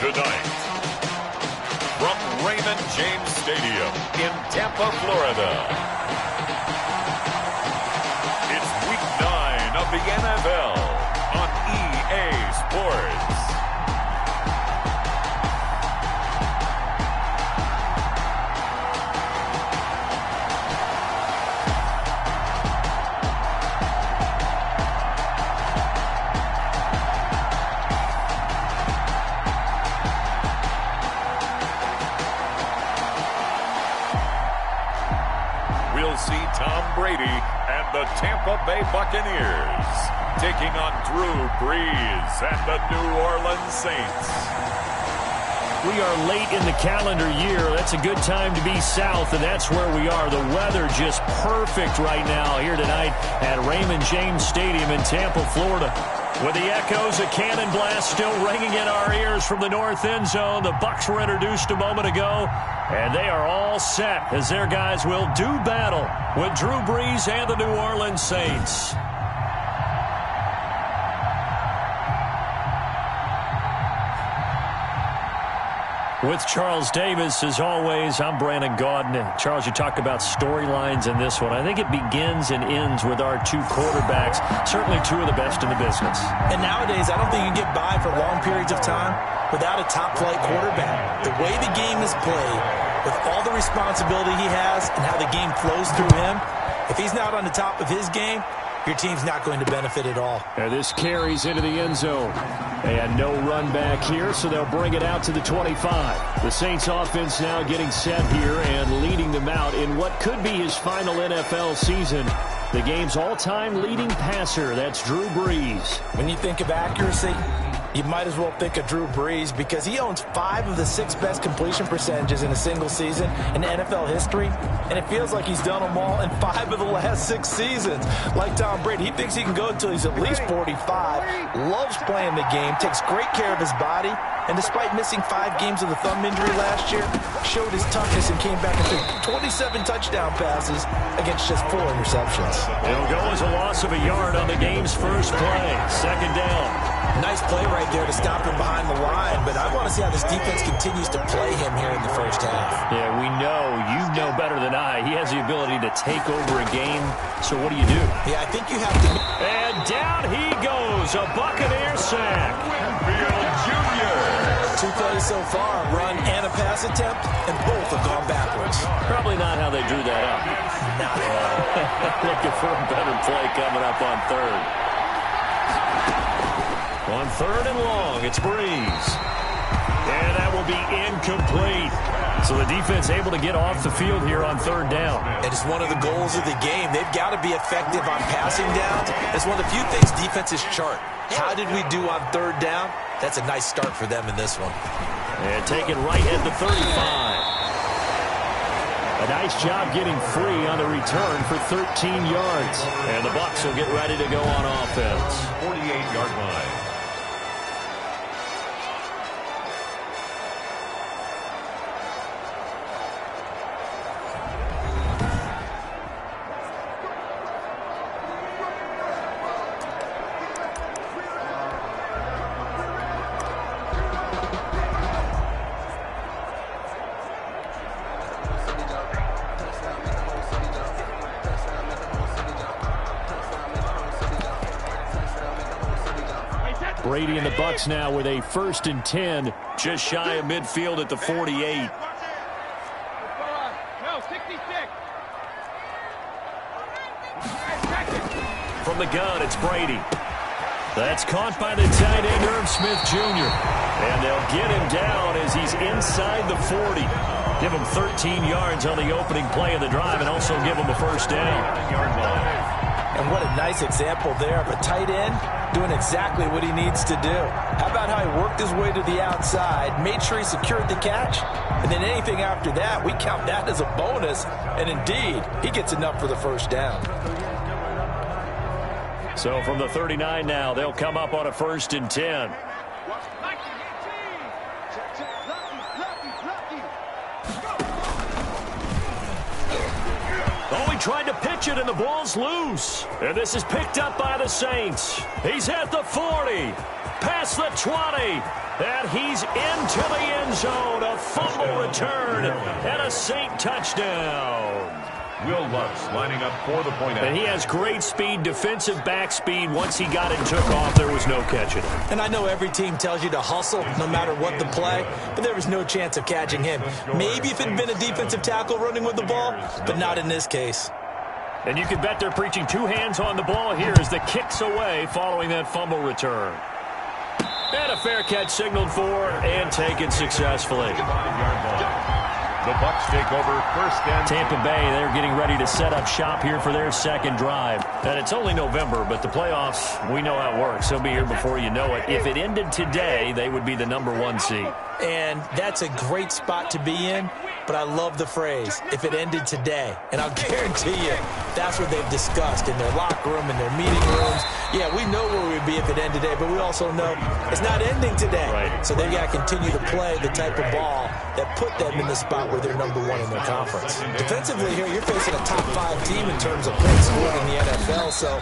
Tonight, from Raymond James Stadium in Tampa, Florida, it's Week 9 of the NFL on EA Sports. We'll see Tom Brady and the Tampa Bay Buccaneers taking on Drew Brees and the New Orleans Saints. We are late in the calendar year. That's a good time to be south, and that's where we are. The weather just perfect right now here tonight at Raymond James Stadium in Tampa, Florida. With the echoes of cannon blast still ringing in our ears from the north end zone, the Bucs were introduced a moment ago, and they are all set as their guys will do battle with Drew Brees and the New Orleans Saints. With Charles Davis, as always, I'm Brandon Gaudin. Charles, you talk about storylines in this one. I think it begins and ends with our two quarterbacks, certainly two of the best in the business. And nowadays, I don't think you can get by for long periods of time without a top-flight quarterback. The way the game is played, with all the responsibility he has and how the game flows through him, if he's not on the top of his game, your team's not going to benefit at all. And this carries into the end zone. They had no run back here, so they'll bring it out to the 25. The Saints offense now getting set here and leading them out in what could be his final NFL season. The game's all-time leading passer, that's Drew Brees. When you think of accuracy, you might as well think of Drew Brees because he owns 5 of the 6 best completion percentages in a single season in NFL history, and it feels like he's done them all in 5 of the last 6 seasons. Like Tom Brady, he thinks he can go until he's at least 45, loves playing the game, takes great care of his body, and despite missing 5 games with a thumb injury last year, showed his toughness and came back and threw 27 touchdown passes against just 4 interceptions. It'll go as a loss of a yard on the game's first play. Second down. Nice play right there to stop him behind the line, but I want to see how this defense continues to play him here in the first half. Yeah, we know, you know better than I, he has the ability to take over a game, so what do you do? Yeah, I think you have to... And down he goes, a Buccaneer sack. Field Jr. 2 plays so far, run and a pass attempt, and both have gone backwards. Probably not how they drew that up. Not at all. Looking for a better play coming up on third. On third and long, it's Brees. And that will be incomplete. So the defense able to get off the field here on third down. It is one of the goals of the game. They've got to be effective on passing downs. It's one of the few things defenses chart. How did we do on third down? That's a nice start for them in this one. And take it right at the 35. A nice job getting free on the return for 13 yards. And the Bucs will get ready to go on offense. 48-yard line. Brady and the Bucs now with a 1st and 10, just shy of midfield at the 48. From the gun, it's Brady. That's caught by the tight end, Irv Smith Jr. And they'll get him down as he's inside the 40. Give him 13 yards on the opening play of the drive and also give him a first down. And what a nice example there of a tight end doing exactly what he needs to do. How about how he worked his way to the outside, made sure he secured the catch, and then anything after that, we count that as a bonus. And indeed, he gets enough for the first down. So from the 39 now, they'll come up on a 1st and 10. Oh, he tried to pitch it, and the ball's loose. And this is picked up by the Saints. He's at the 40. past the 20. And he's into the end zone. A fumble return and a Saint touchdown. Will Lutz lining up for the point. And he has great speed, defensive back speed. Once he got it and took off, there was no catching him. And I know every team tells you to hustle no matter what the play, but there was no chance of catching him. Maybe if it had been a defensive tackle running with the ball, but not in this case. And you can bet they're preaching two hands on the ball here as the kick's away following that fumble return. And a fair catch signaled for and taken successfully. The Bucs take over first and Tampa Bay, they're getting ready to set up shop here for their second drive. And it's only November, but the playoffs, we know how it works. They'll be here before you know it. If it ended today, they would be the #1 seed. And that's a great spot to be in, but I love the phrase, if it ended today. And I'll guarantee you, that's what they've discussed in their locker room, in their meeting rooms. Yeah, we know where we'd be if it ended today, but we also know it's not ending today. Right. So they've got to continue to play the type of ball that put them in the spot where they're #1 in their conference. Defensively here, you're facing a top 5 team in terms of points scored in the NFL. So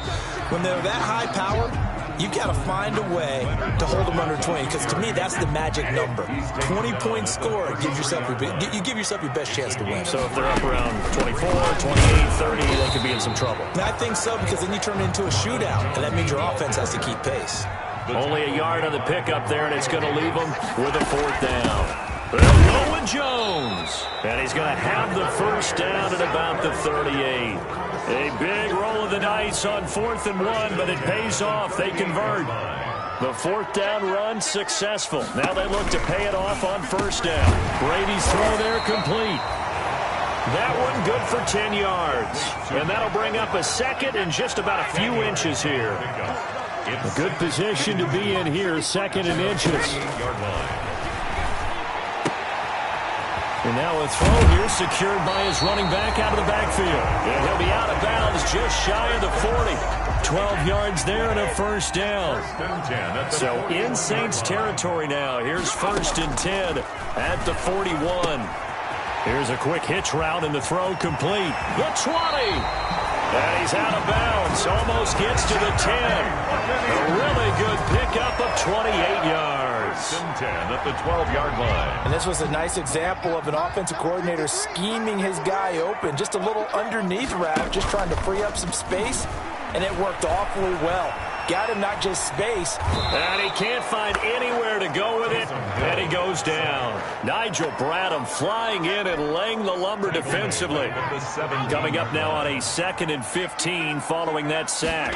when they're that high power, you got to find a way to hold them under 20, because to me, that's the magic number. 20 points scored, you give yourself your best chance to win. So if they're up around 24, 28, 30, they could be in some trouble. I think so, because then you turn it into a shootout, and that means your offense has to keep pace. Only a yard on the pickup there, and it's going to leave them with a 4th down. They'll go with Jones, and he's going to have the first down at about the 38. A big roll of the dice on 4th and 1, but it pays off. They convert. The 4th down run successful. Now they look to pay it off on 1st down. Brady's throw there complete. That one good for 10 yards. And that'll bring up a second and just about a few inches here. A good position to be in here, 2nd and inches. And now a throw here secured by his running back out of the backfield. And he'll be out of bounds just shy of the 40. 12 yards there and a 1st down. So in Saints territory now. Here's 1st and 10 at the 41. Here's a quick hitch route and the throw complete. The 20. And he's out of bounds. Almost gets to the 10. A really good pickup of 28 yards. 10 at the 12-yard line. And this was a nice example of an offensive coordinator scheming his guy open. Just a little underneath route, just trying to free up some space, and it worked awfully well. Got him not just space. And he can't find anywhere to go with it, and he goes down. Nigel Bradham flying in and laying the lumber defensively. Coming up now on a 2nd and 15 following that sack.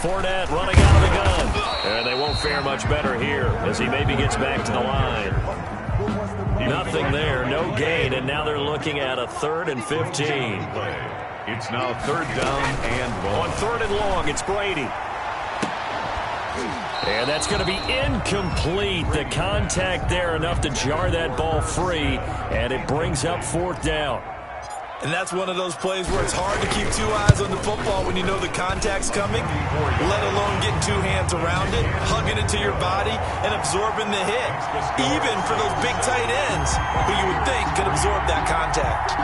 Fournette running out of the gun. And they won't fare much better here as he maybe gets back to the line. Nothing there, no gain, and now they're looking at a 3rd and 15. It's now 3rd down and long. On 3rd and long, it's Brady. And that's going to be incomplete. The contact there enough to jar that ball free, and it brings up 4th down. And that's one of those plays where it's hard to keep 2 eyes on the football when you know the contact's coming, let alone getting 2 hands around it, hugging it to your body, and absorbing the hit. Even for those big tight ends who you would think could absorb that contact.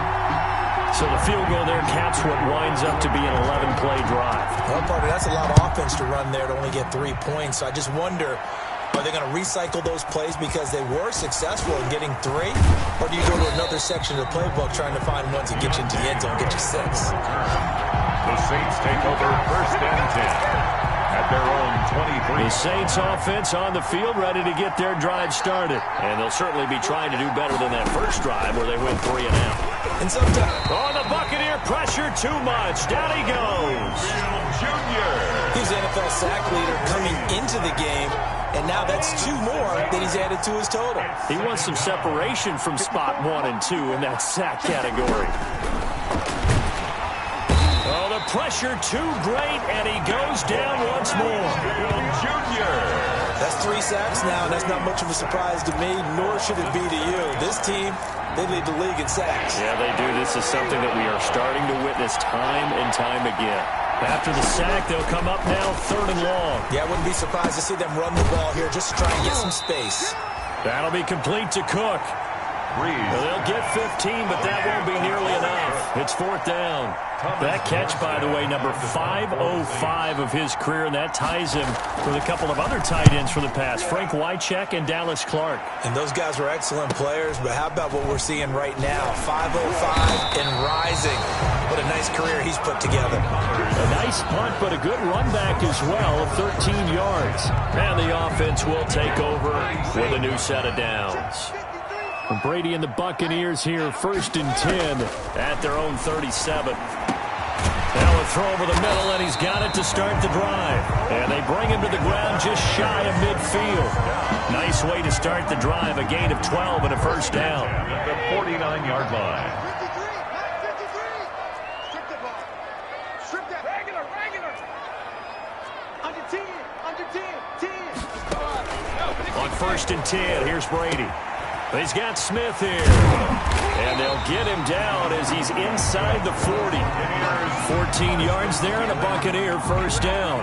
So the field goal there caps what winds up to be an 11-play drive. Well, partner, that's a lot of offense to run there to only get 3 points. So I just wonder, are they going to recycle those plays because they were successful in getting 3? Or do you go to another section of the playbook trying to find ones that get you into the end zone, get you 6? The Saints take over 1st and 10 at their own 23. The Saints offense on the field ready to get their drive started. And they'll certainly be trying to do better than that first drive where they went 3 and out. And sometimes... Oh, the Buccaneer pressure too much. Down he goes. Junior. He's the NFL sack leader coming into the game. And now that's 2 more that he's added to his total. He wants some separation from spot 1 and 2 in that sack category. Oh, the pressure too great, and he goes down once more. Junior. That's 3 sacks now, and that's not much of a surprise to me, nor should it be to you. This team, they lead the league in sacks. Yeah, they do. This is something that we are starting to witness time and time again. After the sack, they'll come up now 3rd and long. Yeah, I wouldn't be surprised to see them run the ball here just to try and get some space. That'll be complete to Cook. Well, they'll get 15, but that won't be nearly enough. It's fourth down. That catch, by the way, number 505 of his career, and that ties him with a couple of other tight ends for the past, Frank Wycheck and Dallas Clark. And those guys are excellent players, but how about what we're seeing right now? 505 and rising. What a nice career he's put together. A nice punt, but a good run back as well of 13 yards. And the offense will take over with a new set of downs. Brady and the Buccaneers here, 1st and 10 at their own 37. Now a throw over the middle, and he's got it to start the drive. And they bring him to the ground just shy of midfield. Nice way to start the drive, a gain of 12 and a first down. At the 49-yard line. On 1st and 10, here's Brady. He's got Smith here. And they'll get him down as he's inside the 40. 14 yards there and a Buccaneer first down.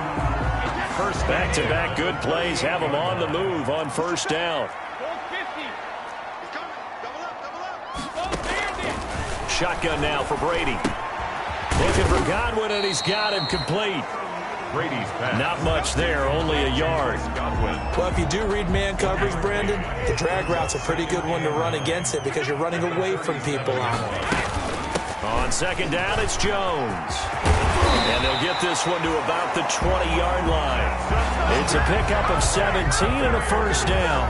Back-to-back good plays have him on the move on first down. Shotgun now for Brady. Looking for Godwin, and he's got him complete. Brady's pass. Not much there, only a yard. Well, if you do read man coverage, Brandon, the drag route's a pretty good one to run against it because you're running away from people on it. On second down, it's Jones. And they'll get this one to about the 20-yard line. It's a pickup of 17 and a first down.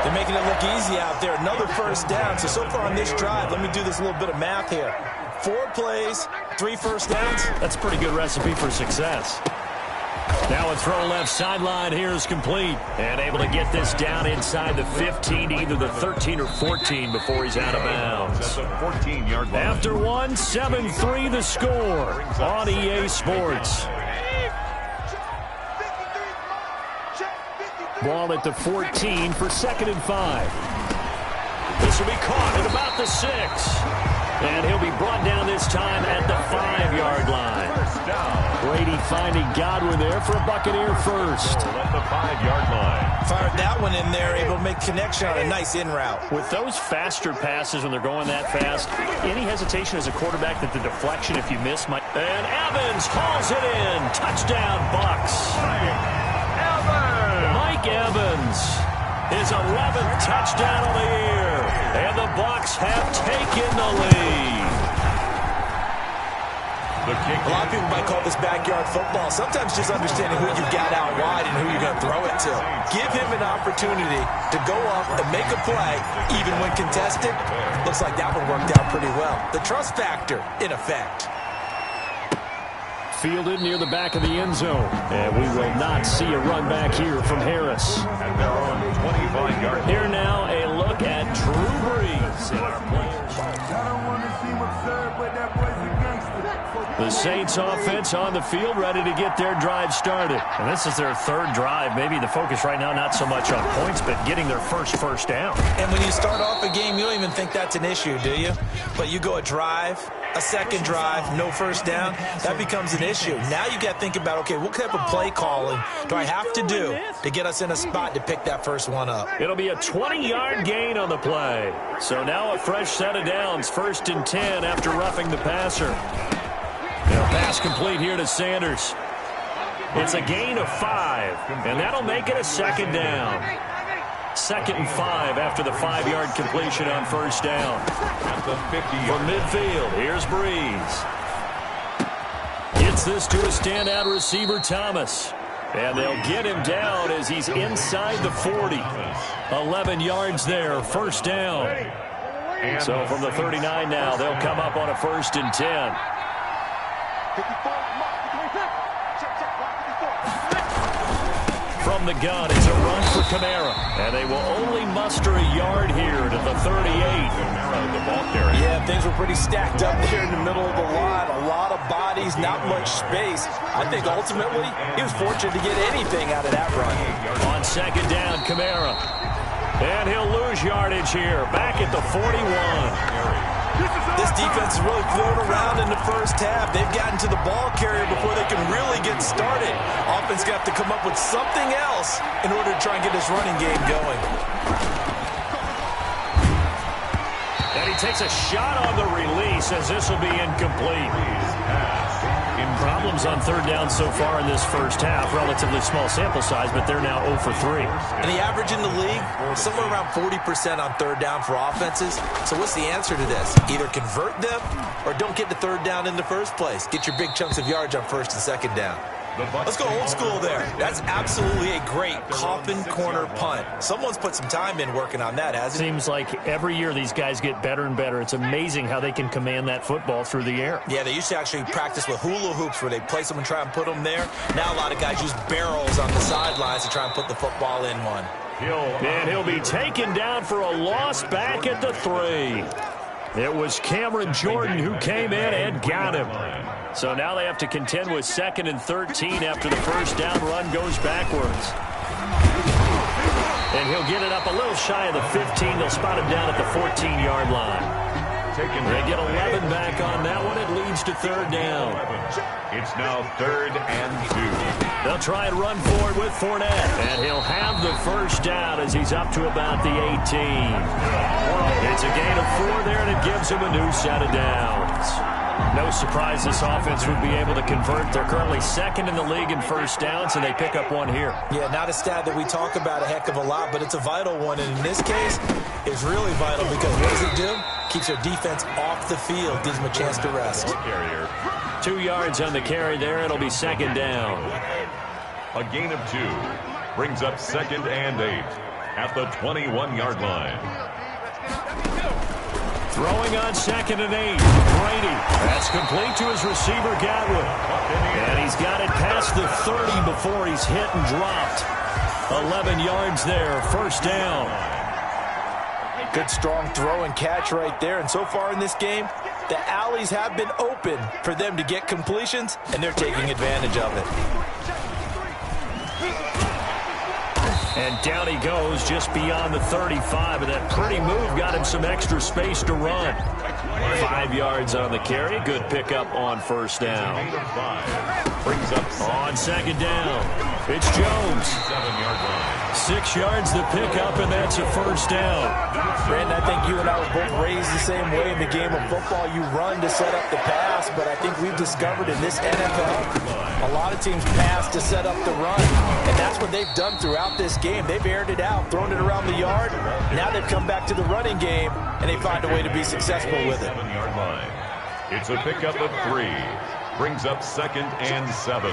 They're making it look easy out there. Another first down. So far on this drive, let me do this little bit of math here. 4 plays, 3 first downs. That's a pretty good recipe for success. Now a throw left sideline here is complete. And able to get this down inside the 15 to either the 13 or 14 before he's out of bounds. That's a 14-yard line. After one, 7-3 the score on EA Sports. Ball at the 14 for 2nd and 5. This will be caught at about the 6. And he'll be brought down this time at the 5-yard line. Brady finding Godwin there for a Buccaneer first. At the 5-yard line. Fired that one in there, able to make connection on a nice in route. With those faster passes when they're going that fast, any hesitation as a quarterback that the deflection, if you miss, might... And Evans hauls it in. Touchdown, Bucs. Mike Evans. His 11th touchdown of the year. And the Bucs have taken the lead. A lot of people might call this backyard football. Sometimes just understanding who you've got out wide and who you're going to throw it to. Give him an opportunity to go up and make a play, even when contested. Looks like that one worked out pretty well. The trust factor, in effect. Fielded near the back of the end zone. And we will not see a run back here from Harris. And they're on 25-yard line. Here now a look at Drew Brees and our players. The Saints offense on the field ready to get their drive started. And this is their 3rd drive. Maybe the focus right now not so much on points, but getting their first down. And when you start off a game, you don't even think that's an issue, do you? But you go a drive, a 2nd drive, no first down, that becomes an issue. Now you got to think about, okay, what type of play calling do I have to do to get us in a spot to pick that first one up? It'll be a 20-yard gain on the play. So now a fresh set of downs, 1st and 10 after roughing the passer. Pass complete here to Sanders. It's a gain of 5, and that'll make it a 2nd down. 2nd and 5 after the 5-yard completion on first down. From midfield, here's Brees. Gets this to a standout receiver, Thomas. And they'll get him down as he's inside the 40. 11 yards there, first down. So from the 39 now, they'll come up on a 1st and 10. From the gun, it's a run for Kamara. And they will only muster a yard here to the 38. The ball carrier. Yeah, things were pretty stacked up there in the middle of the line. A lot of bodies, not much space. I think ultimately he was fortunate to get anything out of that run. On 2nd down, Kamara. And he'll lose yardage here. Back at the 41. This defense is really thrown around in the first half. They've gotten to the ball carrier before they can really get started. Offense got to come up with something else in order to try and get this running game going. takes a shot on the release as this will be incomplete. Problems on third down so far in this first half. Relatively small sample size, but they're now 0 for 3. And the average in the league, somewhere around 40% on third down for offenses. So what's the answer to this? Either convert them or don't get to third down in the first place. Get your big chunks of yards on first and second down. Let's go old school there. That's absolutely a great coffin corner punt. Someone's put some time in working on that, hasn't he? Seems like every year these guys get better and better. It's amazing how they can command that football through the air. Yeah, they used to actually practice with hula hoops where they place them and try and put them there. Now a lot of guys use barrels on the sidelines to try and put the football in one. And he'll be taken down for a loss back at the 3. It was Cameron Jordan who came in and got him. So now they have to contend with 2nd and 13 after the first down run goes backwards. And he'll get it up a little shy of the 15. They'll spot him down at the 14-yard line. They get 11 back on that one. It leads to third down. It's now 3rd and 2. They'll try and run for it with Fournette. And he'll have the first down as he's up to about the 18. It's a gain of 4 there, and it gives him a new set of downs. No surprise this offense would be able to convert. They're currently 2nd in the league in first downs, and they pick up one here. Yeah, not a stat that we talk about a heck of a lot, but it's a vital one. And in this case, it's really vital because what does it do? Keeps their defense off the field, gives them a chance to rest. 2 yards on the carry there. It'll be 2nd down. A gain of 2 brings up 2nd and 8 at the 21-yard line. Throwing on 2nd and 8. Brady. That's complete to his receiver, Godwin. And he's got it past the 30 before he's hit and dropped. 11 yards there. First down. Good strong throw and catch right there. And so far in this game, the alleys have been open for them to get completions, and they're taking advantage of it. And down he goes just beyond the 35. And that pretty move got him some extra space to run. 5 yards on the carry. Good pickup on first down. Brings up on 2nd down. It's Jones. 7-yard line. 6 yards the pickup, and that's a first down. Brandon, I think you and I were both raised the same way in the game of football. You run to set up the pass, but I think we've discovered in this NFL, a lot of teams pass to set up the run, and that's what they've done throughout this game. They've aired it out, thrown it around the yard. Now they've come back to the running game, and they find a way to be successful with it. 7-yard line. It's a pickup of 3. Brings up 2nd and 7.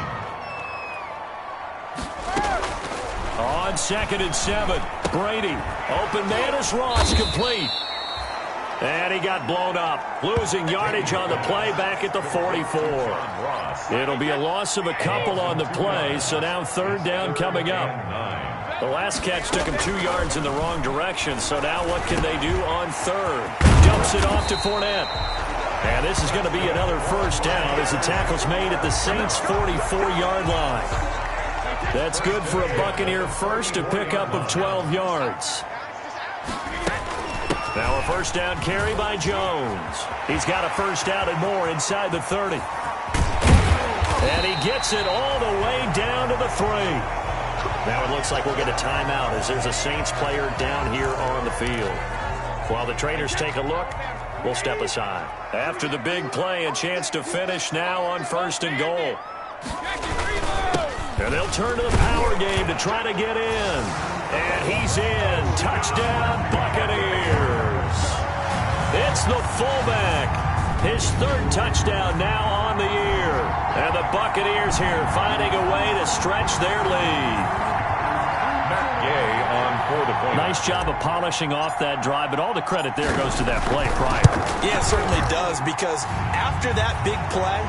On 2nd and 7, Brady. Open man is Ross, complete. And he got blown up. Losing yardage on the play back at the 44. It'll be a loss of a couple on the play, so now third down coming up. The last catch took him 2 yards in the wrong direction, so now what can they do on third? Dumps it off to Fournette. And this is going to be another first down as the tackle's made at the Saints' 44-yard line. That's good for a Buccaneer first, a pickup of 12 yards. Now a first down carry by Jones. He's got a first down and more inside the 30. And he gets it all the way down to the 3. Now it looks like we'll get a timeout as there's a Saints player down here on the field. While the Traders take a look, we'll step aside. After the big play, a chance to finish now on 1st and goal. And they'll turn to the power game to try to get in. And he's in. Touchdown, Buccaneers. It's the fullback. His 3rd touchdown now on the year. And the Buccaneers here finding a way to stretch their lead. Nice job of polishing off that drive, but all the credit there goes to that play prior. Yeah, it certainly does, because after that big play,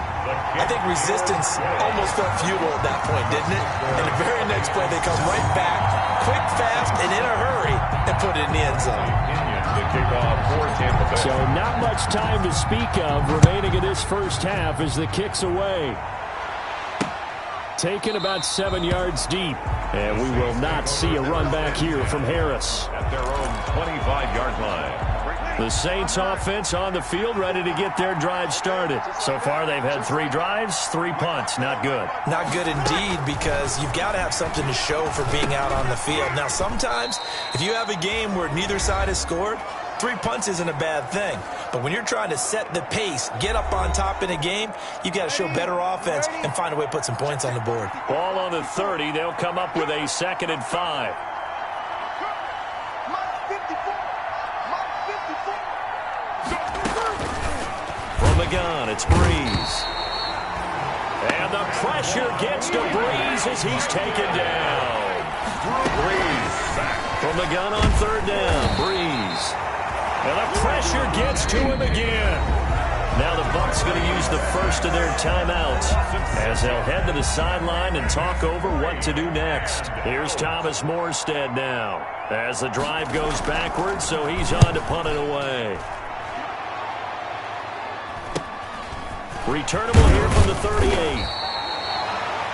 I think resistance almost felt futile at that point, didn't it? And the very next play, they come right back, quick, fast, and in a hurry, and put it in the end zone. So not much time to speak of remaining in this first half as the kick's away. Taken about 7 yards deep. And we will not see a run back here from Harris. At their own 25-yard line. The Saints offense on the field ready to get their drive started. So far they've had 3 drives, 3 punts. Not good. Not good indeed, because you've got to have something to show for being out on the field. Now sometimes if you have a game where neither side has scored, 3 punts isn't a bad thing. But when you're trying to set the pace, get up on top in a game, you've got to show better offense and find a way to put some points on the board. Ball on the 30. They'll come up with a 2nd and 5. From the gun, it's Breeze. And the pressure gets to Breeze as he's taken down. Breeze back. From the gun on 3rd down, Breeze. And the pressure gets to him again. Now the Bucs going to use the first of their timeouts as they'll head to the sideline and talk over what to do next. Here's Thomas Morstead now as the drive goes backwards, so he's on to punt it away. Returnable here from the 38.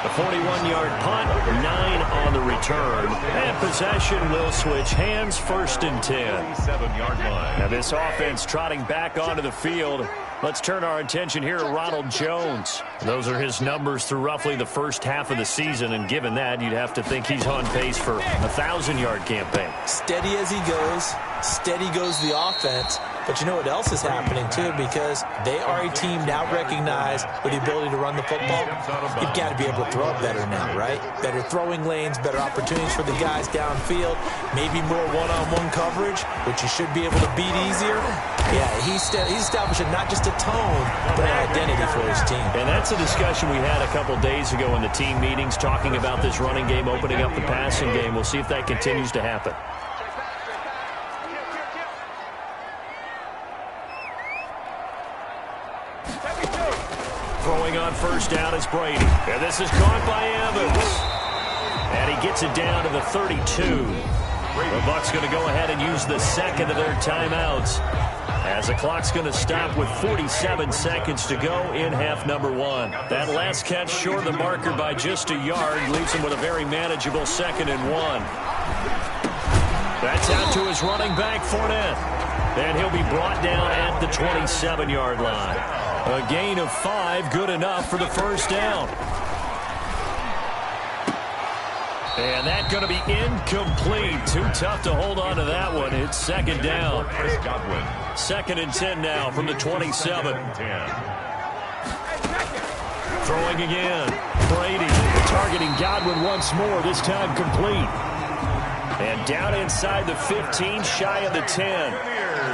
The 41-yard punt, 9 on the return. And possession will switch hands, 1st and 10. 7-yard line. Now this offense trotting back onto the field. Let's turn our attention here to Ronald Jones. Those are his numbers through roughly the first half of the season, and given that, you'd have to think he's on pace for a 1,000-yard campaign. Steady as he goes, steady goes the offense. But you know what else is happening, too, because they are a team now recognized with the ability to run the football. You've got to be able to throw it better now, right? Better throwing lanes, better opportunities for the guys downfield, maybe more one-on-one coverage, which you should be able to beat easier. Yeah, he's establishing not just a tone, but an identity for his team. And that's a discussion we had a couple days ago in the team meetings, talking about this running game, opening up the passing game. We'll see if that continues to happen. Throwing on 1st down is Brady. And this is caught by Evans. And he gets it down to the 32. The Bucs going to go ahead and use the 2nd of their timeouts, as the clock's going to stop with 47 seconds to go in half number 1. That last catch short of the marker by just a yard leaves him with a very manageable 2nd and 1. That's out to his running back, Fournette. And he'll be brought down at the 27-yard line. A gain of 5, good enough for the 1st down. And that's going to be incomplete. Too tough to hold on to that one. It's 2nd down. 2nd and 10 now from the 27. Throwing again. Brady targeting Godwin once more, this time complete. And down inside the 15, shy of the 10.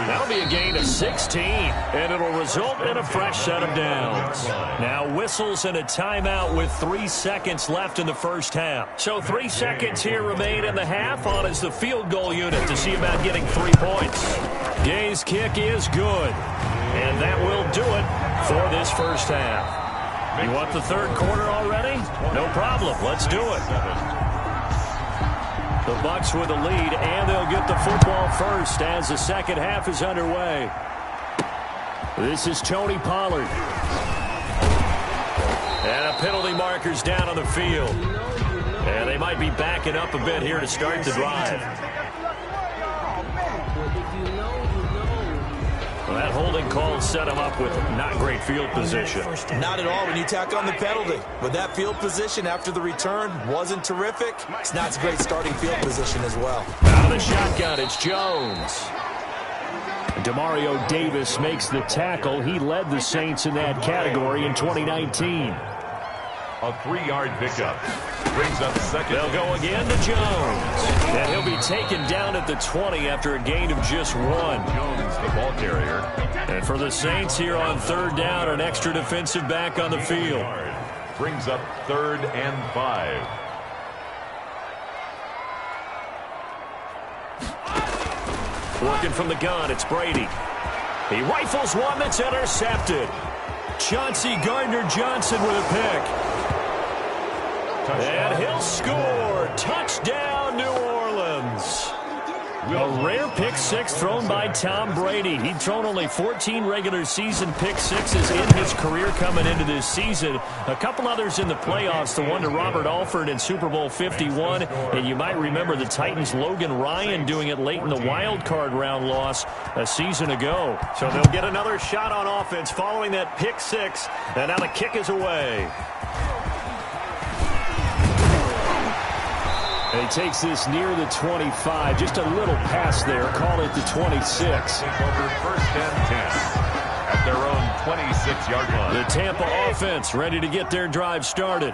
That'll be a gain of 16, and it'll result in a fresh set of downs. Now whistles and a timeout with 3 seconds left in the 1st half. So 3 seconds here remain in the half on as the field goal unit to see about getting 3 points. Gay's kick is good, and that will do it for this 1st half. You want the 3rd quarter already? No problem. Let's do it. The Bucs with a lead, and they'll get the football first as the 2nd half is underway. This is Tony Pollard. And a penalty marker's down on the field. And they might be backing up a bit here to start the drive. Well, that holding call set him up with not great field position. Not at all when you tack on the penalty. With that field position after the return wasn't terrific, it's not a great starting field position as well. Out of the shotgun, it's Jones. Demario Davis makes the tackle. He led the Saints in that category in 2019. A 3-yard pickup. Brings up 2nd. They'll go again to Jones. And he'll be taken down at the 20 after a gain of just 1. Jones, the ball carrier. And for the Saints here on 3rd down, an extra defensive back on the field. Brings up 3rd and 5. Working from the gun, it's Brady. He rifles one that's intercepted. Chauncey Gardner-Johnson with a pick. And he'll score. Touchdown, New Orleans. A rare pick 6 thrown by Tom Brady. He'd thrown only 14 regular season pick 6s in his career coming into this season. A couple others in the playoffs, the one to Robert Alford in Super Bowl 51. And you might remember the Titans' Logan Ryan doing it late in the wild card round loss a season ago. So they'll get another shot on offense following that pick 6. And now the kick is away. He takes this near the 25. Just a little pass there. Call it the 26. Over first and 10 at their own 26-yard line. The Tampa offense ready to get their drive started.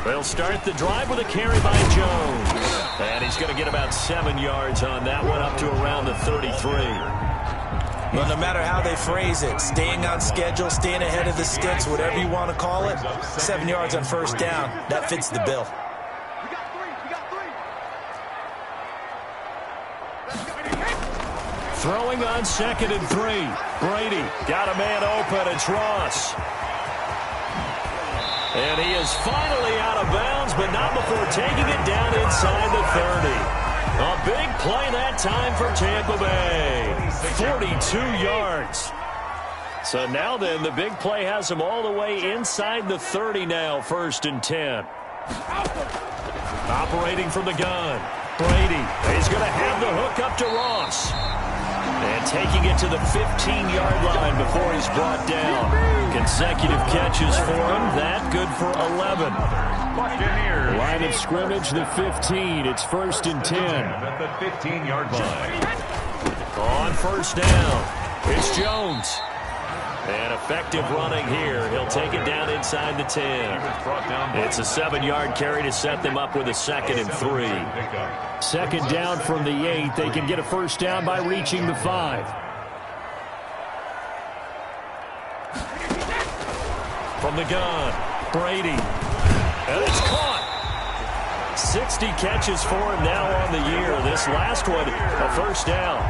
They'll start the drive with a carry by Jones. And he's going to get about 7 yards on that one, up to around the 33. Well, no matter how they phrase it, staying on schedule, staying ahead of the sticks, whatever you want to call it, 7 yards on first down, that fits the bill. Throwing on 2nd and 3. Brady got a man open. It's Ross. And he is finally out of bounds, but not before taking it down inside the 30. A big play that time for Tampa Bay. 42 yards. So now then, the big play has him all the way inside the 30 now, 1st and 10. Operating from the gun. Brady, he's going to have the hook up to Ross. And taking it to the 15-yard line before he's brought down. Consecutive catches for him. That good for 11. Buccaneers. Line of scrimmage, the 15. It's 1st and 10. At the 15-yard line. On first down, it's Jones. And effective running here. He'll take it down inside the 10. It's a 7-yard carry to set them up with a 2nd and 3. 2nd down from the 8. They can get a first down by reaching the 5. From the gun, Brady. And it's caught. 60 catches for him now on the year. This last one, a first down.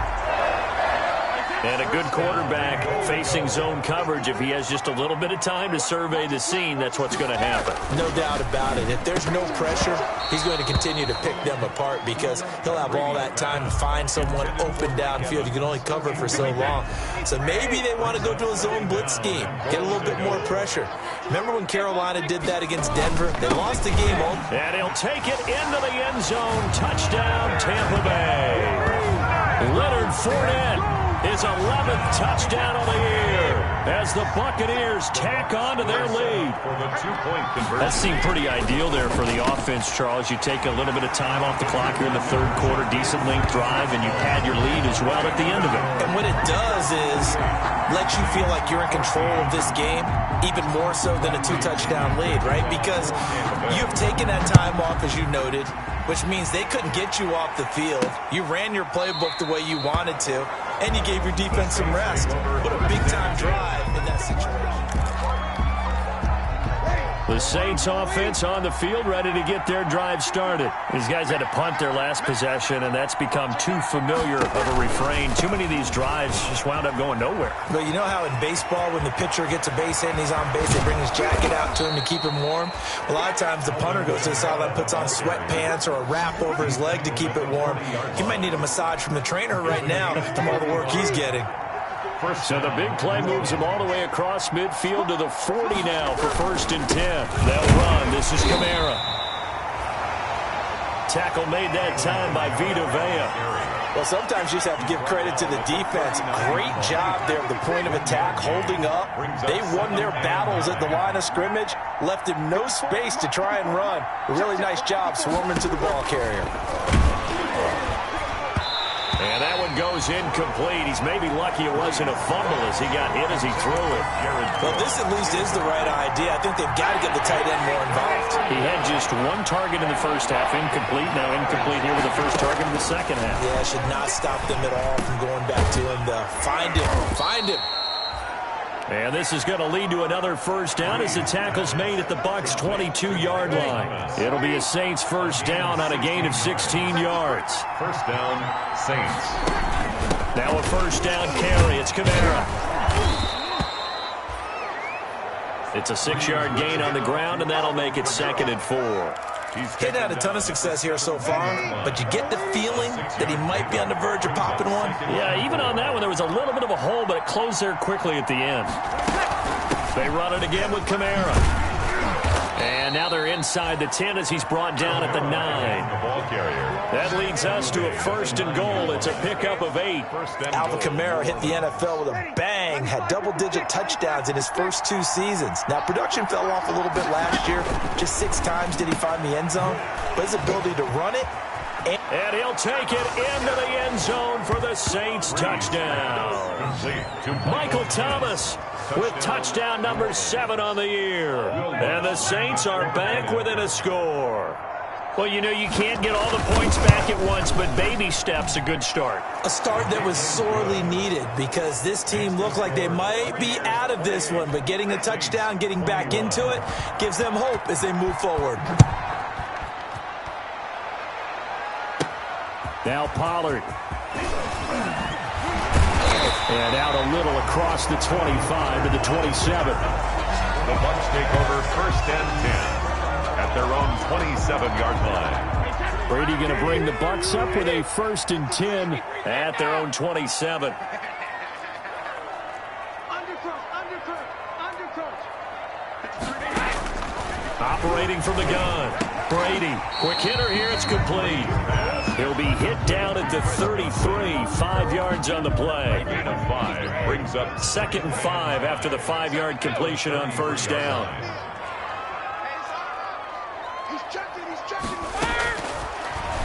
And a good quarterback facing zone coverage. If he has just a little bit of time to survey the scene, that's what's going to happen. No doubt about it. If there's no pressure, he's going to continue to pick them apart because he'll have all that time to find someone open downfield. You can only cover for so long. So maybe they want to go to a zone blitz scheme, get a little bit more pressure. Remember when Carolina did that against Denver? They lost the game. And he'll take it into the end zone. Touchdown, Tampa Bay. Leonard Fournette. His 11th touchdown of the year as the Buccaneers tack on to their lead. That seemed pretty ideal there for the offense, Charles. You take a little bit of time off the clock here in the 3rd quarter, decent length drive, and you pad your lead as well at the end of it. And what it does is let you feel like you're in control of this game, even more so than a 2-touchdown lead, right? Because you've taken that time off, as you noted, which means they couldn't get you off the field. You ran your playbook the way you wanted to, and you gave your defense some rest. What a big-time drive in that situation. The Saints offense on the field, ready to get their drive started. These guys had to punt their last possession, and that's become too familiar of a refrain. Too many of these drives just wound up going nowhere. But you know how in baseball, when the pitcher gets a base hit and he's on base, they bring his jacket out to him to keep him warm? A lot of times the punter goes to the sideline, puts on sweatpants or a wrap over his leg to keep it warm. He might need a massage from the trainer right now from all the work he's getting. So the big play moves him all the way across midfield to the 40 now for 1st and 10. They'll run. This is Kamara. Tackle made that time by Vita Vea. Well, sometimes you just have to give credit to the defense. Great job there at the point of attack, holding up. They won their battles at the line of scrimmage, left him no space to try and run. A really nice job swarming to the ball carrier. And that one goes incomplete. He's maybe lucky it wasn't a fumble as he got hit as he threw it. Well, this at least is the right idea. I think they've got to get the tight end more involved. He had just one target in the first half, incomplete. Now incomplete here with the first target in the second half. Yeah, should not stop them at all from going back to him, though. Find him. And this is going to lead to another first down as the tackle's made at the Bucs' 22-yard line. It'll be a Saints first down on a gain of 16 yards. First down, Saints. Now a first down carry. It's Kamara. It's a 6-yard gain on the ground, and that'll make it 2nd and 4. He's had a ton of success here so far, but you get the feeling that he might be on the verge of popping one. Yeah, even on that one, there was a little bit of a hole, but it closed there quickly at the end. They run it again with Kamara. And now they're inside the 10 as he's brought down at the 9. That leads us to a 1st and goal. It's a pickup of 8. Alvin Kamara hit the NFL with a bang, had double-digit touchdowns in his first 2 seasons. Now, production fell off a little bit last year. Just 6 times did he find the end zone. But his ability to run it, and he'll take it into the end zone for the Saints touchdown. Michael Thomas with touchdown number 7 on the year. And the Saints are back within a score. Well, you know, you can't get all the points back at once, but baby steps, a good start. A start that was sorely needed because this team looked like they might be out of this one, but getting a touchdown, getting back into it, gives them hope as they move forward. Now Pollard. And out a little across the 25 to the 27. The Bucs take over 1st and 10 at their own 27-yard line. Brady going to bring the Bucs up with a 1st and 10 at their own 27. Operating from the gun. Brady, quick hitter here, it's complete. He'll be hit down at the 33, 5 yards on the play. Gain of 5 brings up 2nd and 5 after the 5-yard completion on 1st down.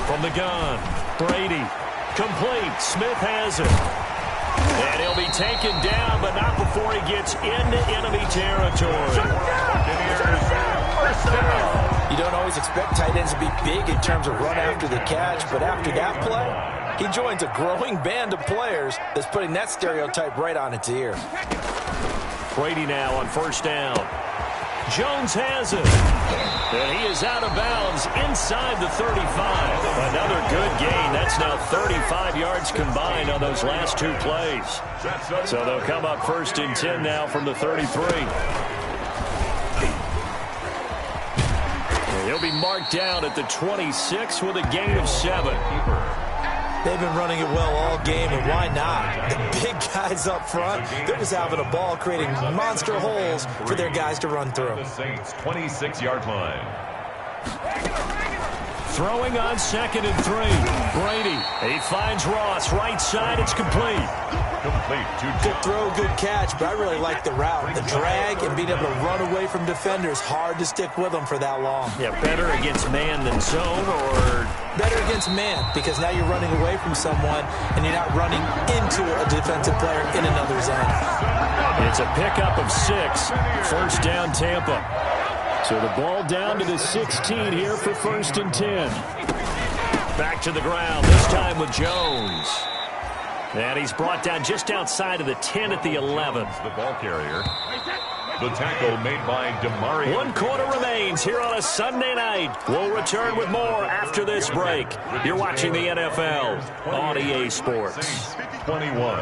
From the gun, Brady, complete, Smith has it. And he'll be taken down, but not before he gets into enemy territory. First down. You don't always expect tight ends to be big in terms of run after the catch, but after that play, he joins a growing band of players that's putting that stereotype right on its ear. Brady now on 1st down. Jones has it. And he is out of bounds inside the 35. Another good gain. That's now 35 yards combined on those last 2 plays. So they'll come up 1st and 10 now from the 33. He'll be marked down at the 26 with a gain of 7. They've been running it well all game, and why not? The big guys up front, they're just having a ball, creating monster holes for their guys to run through. The Saints' 26-yard line. Throwing on 2nd and 3. Brady, he finds Ross, right side, it's complete. Complete. Good throw, good catch, but I really like the route. The drag and being able to run away from defenders, hard to stick with them for that long. Yeah, better against man than zone, or? Better against man, because now you're running away from someone and you're not running into a defensive player in another zone. It's a pickup of 6. 1st down Tampa. So the ball down to the 16 here for 1st and 10. Back to the ground, this time with Jones. And he's brought down just outside of the 10 at the 11. The ball carrier. The tackle made by Demari. 1 quarter remains here on a Sunday night. We'll return with more after this break. You're watching the NFL on EA Sports. 21.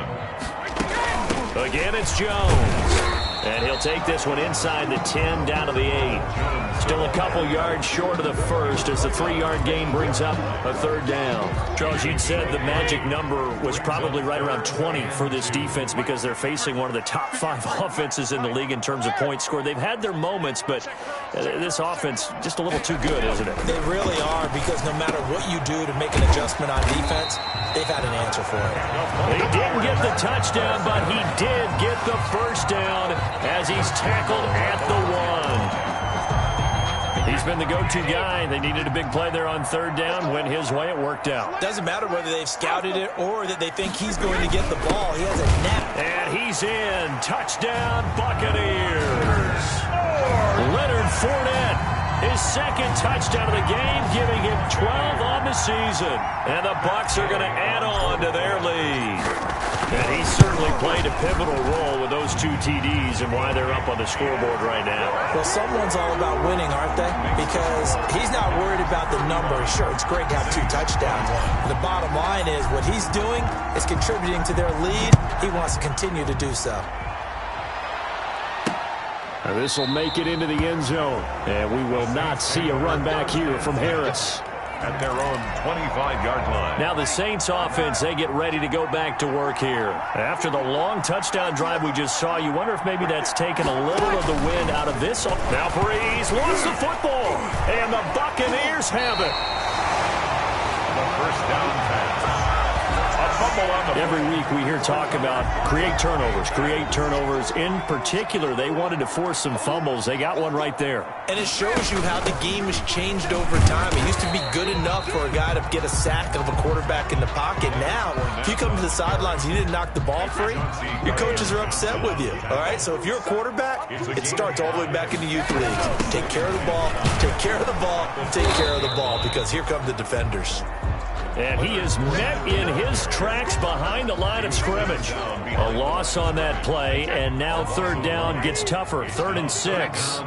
Again, it's Jones. And he'll take this one inside the 10 down to the 8. Still a couple yards short of the 1st as the 3-yard gain brings up a 3rd down. Charles, you'd said the magic number was probably right around 20 for this defense because they're facing one of the top 5 offenses in the league in terms of points scored. They've had their moments, but this offense just a little too good, isn't it? They really are, because no matter what you do to make an adjustment on defense, they've had an answer for it. He didn't get the touchdown, but he did get the 1st down as he's tackled at the 1. He's been the go-to guy. They needed a big play there on 3rd down. Went his way. It worked out. Doesn't matter whether they've scouted it or that they think he's going to get the ball. He has a knack. And he's in. Touchdown, Buccaneers. Leonard Fournette. His 2nd touchdown of the game, giving him 12 on the season. And the Bucs are going to add on to their lead. And he certainly played a pivotal role with those 2 TDs and why they're up on the scoreboard right now. Well, someone's all about winning, aren't they? Because he's not worried about the numbers. Sure, it's great to have 2 touchdowns. But the bottom line is what he's doing is contributing to their lead. He wants to continue to do so. This will make it into the end zone. And we will not see a run back here from Harris. at their own 25-yard line. Now the Saints offense, they get ready to go back to work here. After the long touchdown drive we just saw, you wonder if maybe that's taken a little of the wind out of this. Now Breeze lost the football, and the Buccaneers have it. The first down pass. Every week we hear talk about create turnovers. In particular, they wanted to force some fumbles. They got one right there. And it shows you how the game has changed over time. It used to be good enough for a guy to get a sack of a quarterback in the pocket. Now, if you come to the sidelines and you didn't knock the ball free, your coaches are upset with you. All right, so if you're a quarterback, it starts all the way back in the youth leagues. Take care of the ball, take care of the ball, take care of the ball, because here come the defenders. And he is met in his tracks behind the line of scrimmage. A loss on that play, and now third down gets tougher. 3rd and 6.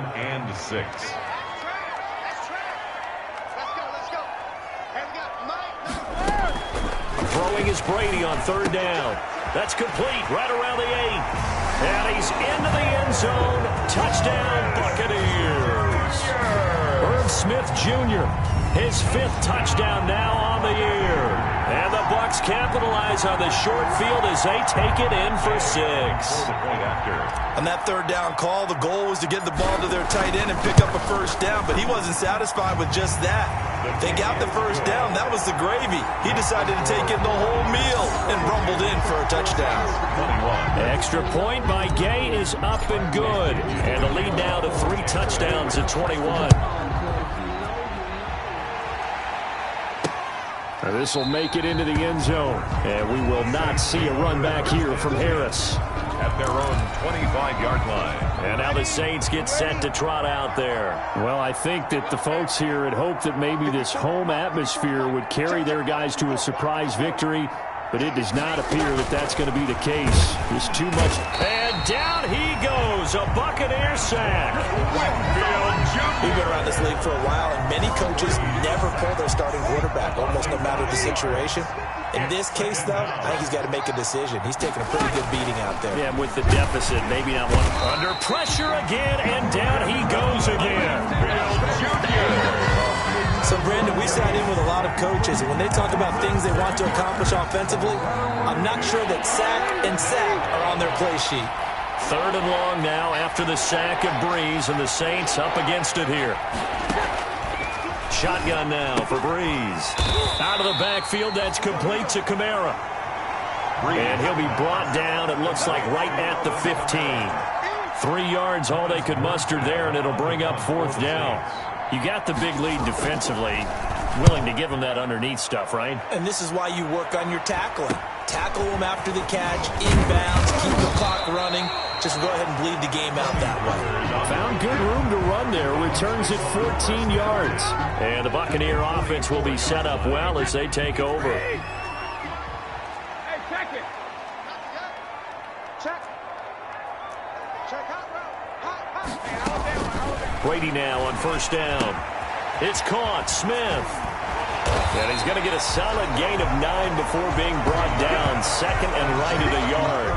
Throwing is Brady on 3rd down. That's complete right around the 8. And he's into the end zone. Touchdown, Buccaneers. Irv Smith Jr., his 5th touchdown now on the year. And the Bucs capitalize on the short field as they take it in for 6. On that 3rd down call, the goal was to get the ball to their tight end and pick up a first down, but he wasn't satisfied with just that. They got the first down. That was the gravy. He decided to take in the whole meal and rumbled in for a touchdown. Extra point by Gay is up and good. And the lead now to 3 touchdowns at 21. This will make it into the end zone. And we will not see a run back here from Harris. At their own 25-yard line. And now the Saints get set to trot out there. Well, I think that the folks here had hoped that maybe this home atmosphere would carry their guys to a surprise victory, but it does not appear that that's going to be the case. There's too much. And down he goes. A Buccaneer sack. We've been around this league for a while, and many coaches never pull their starting quarterback, almost no matter the situation. In this case, though, I think he's got to make a decision. He's taking a pretty good beating out there. Yeah, with the deficit, maybe not one. Under pressure again, and down he goes again. So, Brandon, we sat in with a lot of coaches, and when they talk about things they want to accomplish offensively, I'm not sure that sack and sack are on their play sheet. 3rd and long now after the sack of Breeze, and the Saints up against it here. Shotgun now for Breeze. Out of the backfield, that's complete to Kamara. And he'll be brought down, it looks like, right at the 15. 3 yards, all they could muster there, and it'll bring up 4th down. You got the big lead defensively, willing to give them that underneath stuff, right? And this is why you work on your tackling. Tackle them after the catch, inbounds, keep the clock running. Just go ahead and bleed the game out that way. Found good room to run there. Returns it 14 yards. And the Buccaneer offense will be set up well as they take over. Hey, check it. Check. Check out. Brady now on 1st down. It's caught. Smith. And he's going to get a solid gain of 9 before being brought down. 2nd and right at a yard.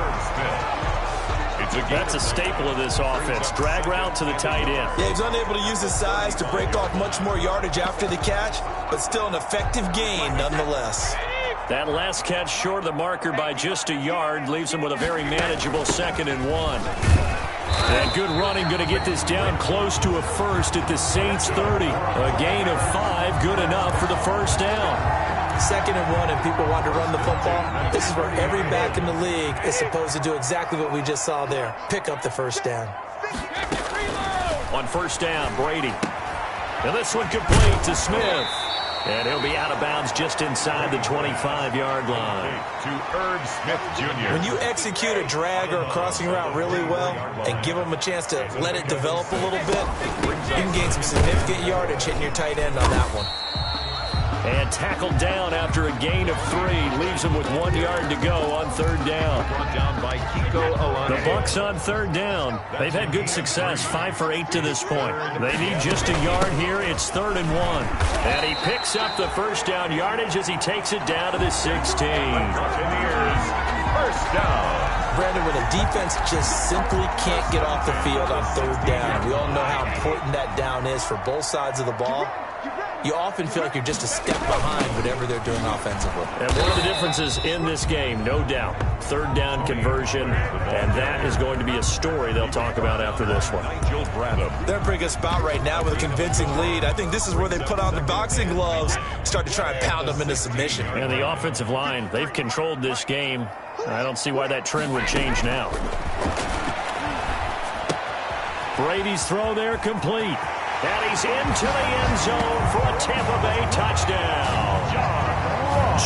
That's a staple of this offense. Drag route to the tight end. Yeah, he's unable to use his size to break off much more yardage after the catch, but still an effective gain nonetheless. That last catch short of the marker by just a yard leaves him with a very manageable 2nd and 1. And good running, going to get this down close to a first at the Saints 30. A gain of 5, good enough for the first down. 2nd and 1, and people want to run the football. This is where every back in the league is supposed to do exactly what we just saw there. Pick up the first down. On 1st down, Brady. And this one complete to Smith. And he'll be out of bounds just inside the 25-yard line. To Irv Smith Jr. When you execute a drag or a crossing route really well and give them a chance to let it develop a little bit, you can gain some significant yardage hitting your tight end on that one. And tackled down after a gain of 3. Leaves him with 1 yard to go on 3rd down. Brought down by Kiko Alani. The Bucs on 3rd down. They've had good success, 5 for 8 to this point. They need just a yard here. It's 3rd and 1. And he picks up the first down yardage as he takes it down to the 16. Buccaneers, first down. Brandon, when a defense just simply can't get off the field on 3rd down, we all know how important that down is for both sides of the ball. you often feel like you're just a step behind whatever they're doing offensively. And one of the differences in this game, no doubt, third down conversion, and that is going to be a story they'll talk about after this one. They're in a pretty good spot right now with a convincing lead. I think this is where they put on the boxing gloves, start to try and pound them into submission. And the offensive line, they've controlled this game. I don't see why that trend would change now. Brady's throw there complete. And he's into the end zone for a Tampa Bay touchdown.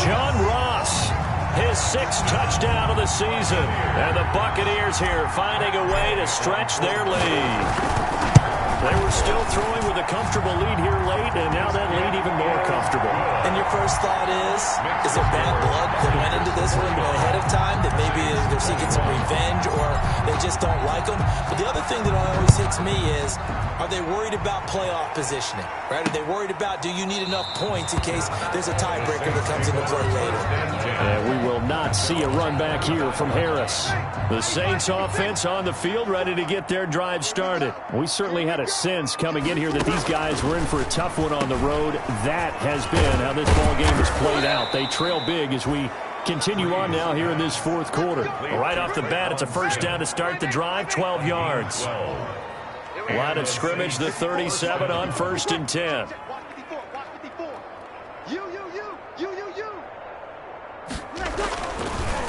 John Ross, his 6th touchdown of the season. And the Buccaneers here finding a way to stretch their lead. They were still throwing with a comfortable lead here late, and now that lead even more comfortable. And your first thought is there bad blood that went into this one ahead of time, that maybe they're seeking some revenge or they just don't like them? But the other thing that always hits me is, are they worried about playoff positioning? Right? Are they worried about, do you need enough points in case there's a tiebreaker that comes into play later? And we will not see a run back here from Harris. The Saints offense on the field, ready to get their drive started. We certainly had a sense coming in here that these guys were in for a tough one on the road. That has been how this ball game has played out. They trail big as we continue on now here in this 4th quarter. Right off the bat, it's a first down to start the drive, 12 yards. Line of scrimmage, the 37 on 1st and 10.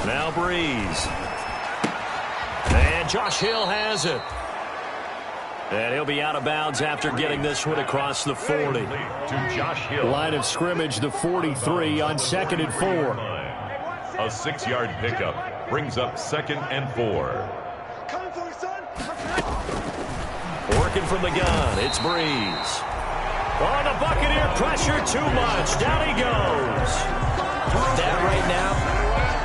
Now Breeze. And Josh Hill has it. And he'll be out of bounds after getting this one across the 40. Line of scrimmage, the 43 on 2nd and 4. A 6-yard pickup brings up 2nd and 4. Working from the gun, it's Breeze. Oh, the Buccaneer pressure too much. Down he goes. That right now,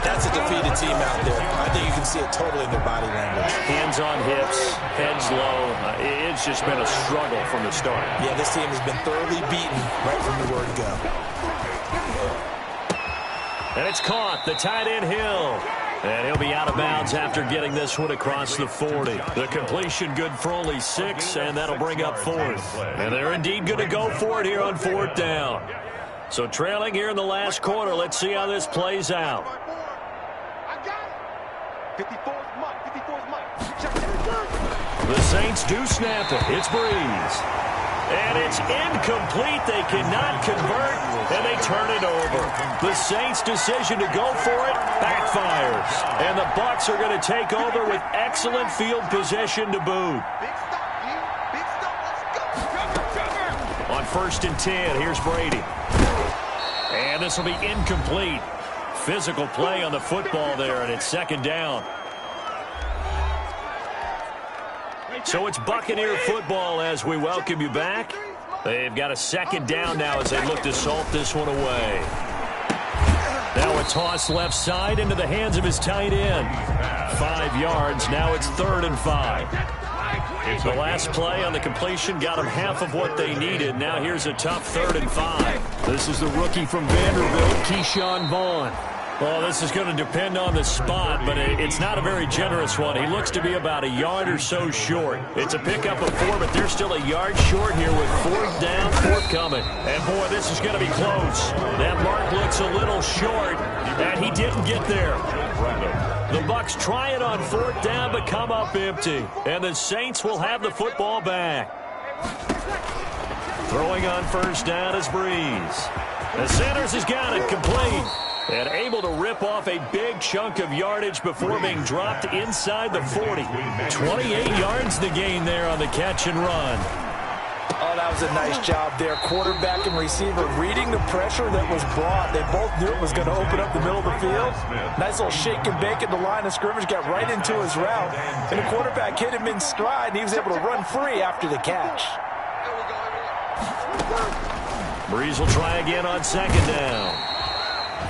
that's a defeated team out there. I think you can see it totally in their body language. Hands on hips, heads low. It's just been a struggle from the start. Yeah, this team has been thoroughly beaten right from the word go. And it's caught, the tight end Hill. And he'll be out of bounds after getting this one across the 40. The completion good for only 6, and that'll bring up 4th. And they're indeed going to go for it here on 4th down. So trailing here in the last quarter, let's see how this plays out. The Saints do snap it. It's Breeze. And it's incomplete. They cannot convert, and they turn it over. The Saints' decision to go for it backfires. And the Bucs are going to take over with excellent field position to boot. On 1st and 10, here's Brady. And this will be incomplete. Physical play on the football there, and it's 2nd down. So it's Buccaneer football as we welcome you back. They've got a 2nd down now as they look to salt this one away. Now a toss left side into the hands of his tight end. 5 yards. Now it's 3rd and 5. The last play on the completion got them half of what they needed. Now here's a tough 3rd and 5. This is the rookie from Vanderbilt, Keyshawn Vaughn. Well, this is going to depend on the spot, but it's not a very generous one. He looks to be about a yard or so short. It's a pickup of 4, but they're still a yard short here with 4th down, 4th coming. And, boy, this is going to be close. That mark looks a little short, and he didn't get there. The Bucs try it on 4th down, but come up empty. And the Saints will have the football back. Throwing on 1st down is Breeze. The Sanders has got it complete. And able to rip off a big chunk of yardage before being dropped inside the 40. 28 yards the gain there on the catch and run. Oh, that was a nice job there. Quarterback and receiver reading the pressure that was brought. They both knew it was going to open up the middle of the field. Nice little shake and bake at the line of scrimmage. Got right into his route. And the quarterback hit him in stride, and he was able to run free after the catch. Breeze will try again on 2nd down.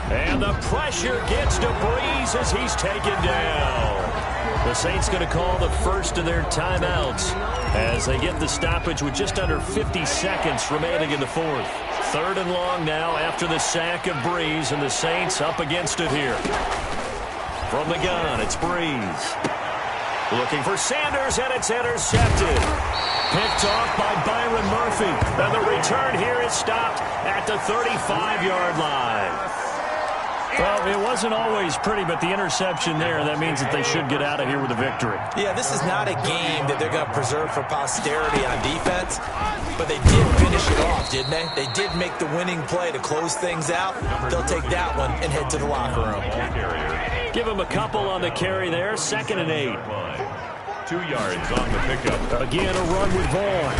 And the pressure gets to Breeze as he's taken down. The Saints going to call the first of their timeouts as they get the stoppage with just under 50 seconds remaining in the 4th. 3rd and long now after the sack of Breeze, and the Saints up against it here. From the gun, it's Breeze. Looking for Sanders, and it's intercepted. Picked off by Byron Murphy. And the return here is stopped at the 35-yard line. Well, it wasn't always pretty, but the interception there, that means that they should get out of here with a victory. Yeah, this is not a game that they're going to preserve for posterity on defense, but they did finish it off, didn't they? They did make the winning play to close things out. They'll take that one and head to the locker room. Give him a couple on the carry there, 2nd and 8. 2 yards on the pickup. Again, a run with Vaughn.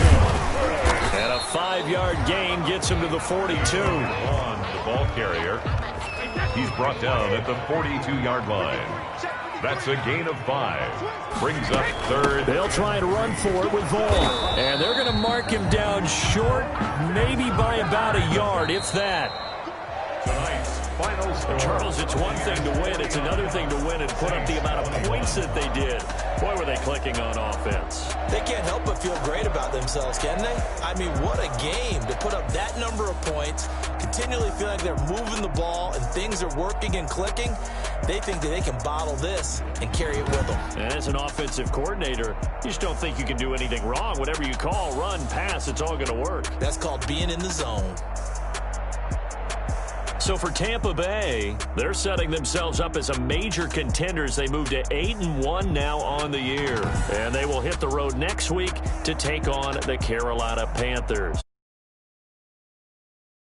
And a 5-yard gain gets him to the 42. On the ball carrier. He's brought down at the 42-yard line. That's a gain of 5. Brings up 3rd. They'll try and run for it with Vaughn. And they're going to mark him down short, maybe by about a yard, if that. Tonight's final score. Charles, it's one thing to win. It's another thing to win and put up the amount of points that they did. Boy, were they clicking on offense. They can't help but feel great about themselves, can they? I mean, what a game to put up that number of points, continually feel like they're moving the ball and things are working and clicking. They think that they can bottle this and carry it with them. And as an offensive coordinator, you just don't think you can do anything wrong. Whatever you call, run, pass, it's all going to work. That's called being in the zone. So for Tampa Bay, they're setting themselves up as a major contender as they move to 8-1 now on the year. And they will hit the road next week to take on the Carolina Panthers.